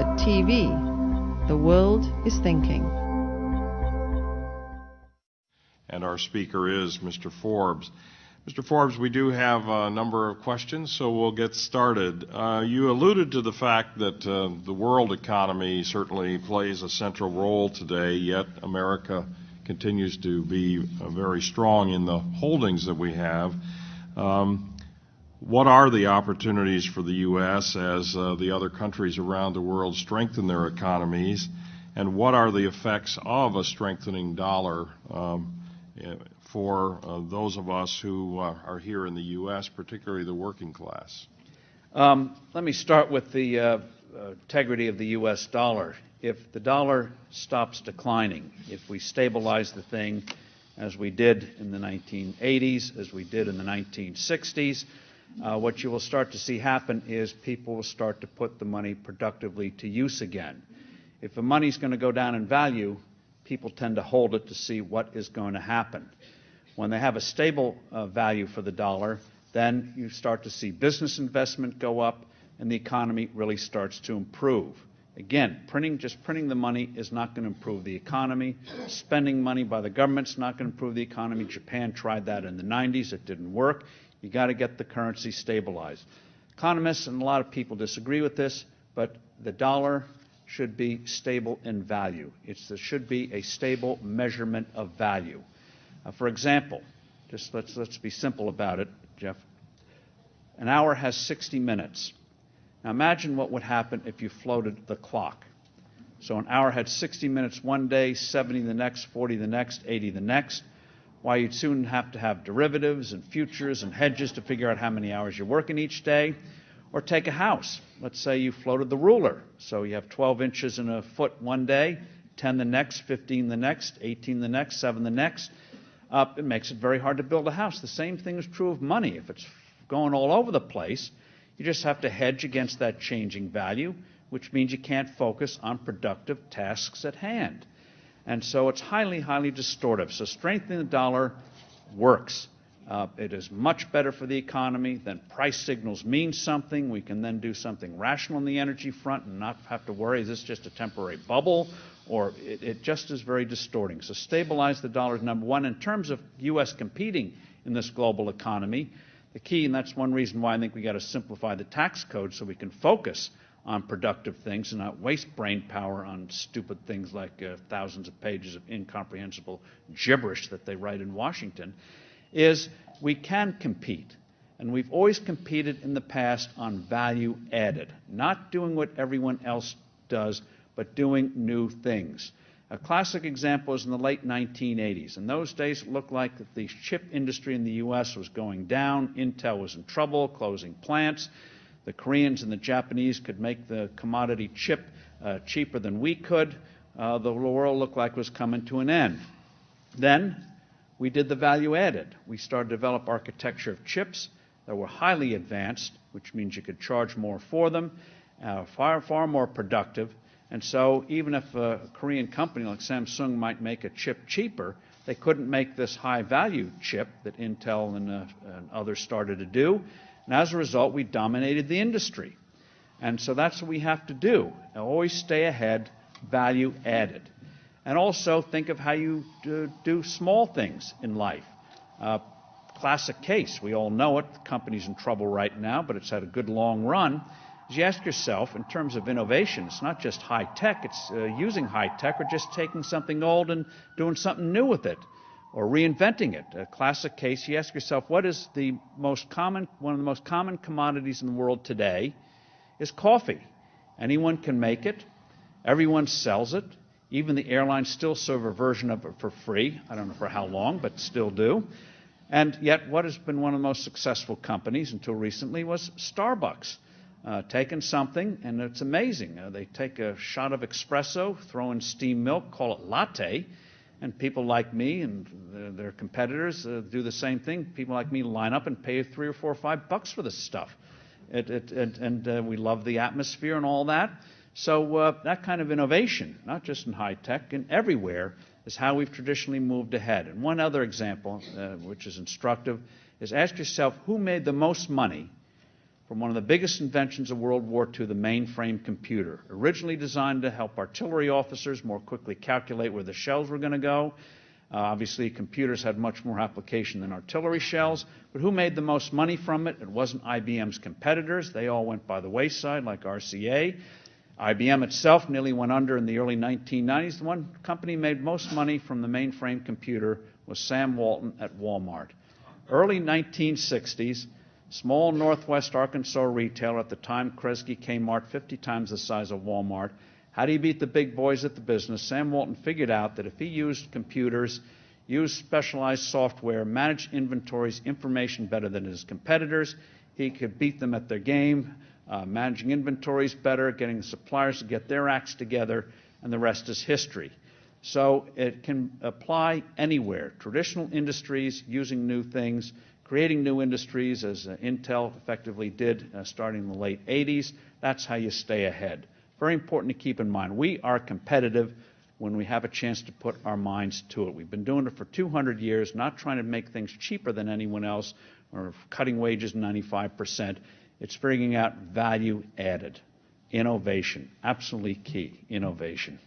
TV. The world is thinking. And our speaker is Mr. Forbes. Mr. Forbes, we do have a number of questions, so we'll get started. You alluded to the fact that the world economy certainly plays a central role today, yet America continues to be very strong in the holdings that we have. What are the opportunities for the U.S. as the other countries around the world strengthen their economies, and what are the effects of a strengthening dollar for those of us who are here in the U.S., particularly the working class? Let me start with the integrity of the U.S. dollar. If the dollar stops declining, if we stabilize the thing as we did in the 1980s, as we did in the 1960s, what you will start to see happen is people will start to put the money productively to use again. If the money's going to go down in value, people tend to hold it to see what is going to happen. When they have a stable value for the dollar, then you start to see business investment go up and the economy really starts to improve. Again, just printing the money is not going to improve the economy. Spending money by the government is not going to improve the economy. Japan tried that in the 90s. It didn't work. You got to get the currency stabilized. Economists and a lot of people disagree with this, but the dollar should be stable in value. There should be a stable measurement of value. For example, just let's be simple about it, Jeff. An hour has 60 minutes. Now imagine what would happen if you floated the clock. So an hour had 60 minutes one day, 70 the next, 40 the next, 80 the next. Why, you'd soon have to have derivatives and futures and hedges to figure out how many hours you're working each day. Or take a house. Let's say you floated the ruler. So you have 12 inches in a foot one day, 10 the next, 15 the next, 18 the next, 7 the next. It makes it very hard to build a house. The same thing is true of money. If it's going all over the place, you just have to hedge against that changing value, which means you can't focus on productive tasks at hand. And so it's highly, highly distortive. So strengthening the dollar works. It is much better for the economy. Then price signals mean something. We can then do something rational on the energy front and not have to worry, is this just a temporary bubble? Or it just is very distorting. So stabilize the dollar is number one. In terms of U.S. competing in this global economy, the key, and that's one reason why I think we got to simplify the tax code so we can focus on productive things and not waste brain power on stupid things like thousands of pages of incomprehensible gibberish that they write in Washington, is we can compete. And we've always competed in the past on value added, not doing what everyone else does, but doing new things. A classic example is in the late 1980s. In those days, it looked like the chip industry in the U.S. was going down. Intel was in trouble, closing plants. The Koreans and the Japanese could make the commodity chip cheaper than we could. The world looked like it was coming to an end. Then we did the value added. We started to develop architecture of chips that were highly advanced, which means you could charge more for them, far more productive. And so even if a Korean company like Samsung might make a chip cheaper, they couldn't make this high-value chip that Intel and others started to do. And as a result, we dominated the industry. And so that's what we have to do. Always stay ahead, value added. And also think of how you do small things in life. Classic case, we all know it. The company's in trouble right now, but it's had a good long run. Is you ask yourself, in terms of innovation, it's not just high tech, it's using high tech or just taking something old and doing something new with it or reinventing it. A classic case, you ask yourself, what is one of the most common commodities in the world today is coffee. Anyone can make it. Everyone sells it. Even the airlines still serve a version of it for free. I don't know for how long, but still do. And yet what has been one of the most successful companies until recently was Starbucks. Taken something, and it's amazing. They take a shot of espresso, throw in steamed milk, call it latte, and people like me and their competitors do the same thing. People like me line up and pay $3 or $4 or $5 for this stuff. And we love the atmosphere and all that. So that kind of innovation, not just in high tech, and everywhere, is how we've traditionally moved ahead. And one other example, which is instructive, is ask yourself who made the most money from one of the biggest inventions of World War II, the mainframe computer. Originally designed to help artillery officers more quickly calculate where the shells were going to go. Obviously, computers had much more application than artillery shells, but who made the most money from it? It wasn't IBM's competitors. They all went by the wayside, like RCA. IBM itself nearly went under in the early 1990s. The one company made most money from the mainframe computer was Sam Walton at Walmart. Early 1960s, small Northwest Arkansas retailer, at the time Kresge Kmart, 50 times the size of Walmart. How do you beat the big boys at the business? Sam Walton figured out that if he used computers, used specialized software, managed inventories, information better than his competitors, he could beat them at their game, managing inventories better, getting the suppliers to get their acts together, and the rest is history. So it can apply anywhere. Traditional industries using new things, creating new industries, as Intel effectively did starting in the late 80s. That's how you stay ahead. Very important to keep in mind. We are competitive when we have a chance to put our minds to it. We've been doing it for 200 years, not trying to make things cheaper than anyone else or cutting wages 95%. It's bringing out value added. Innovation, absolutely key, innovation.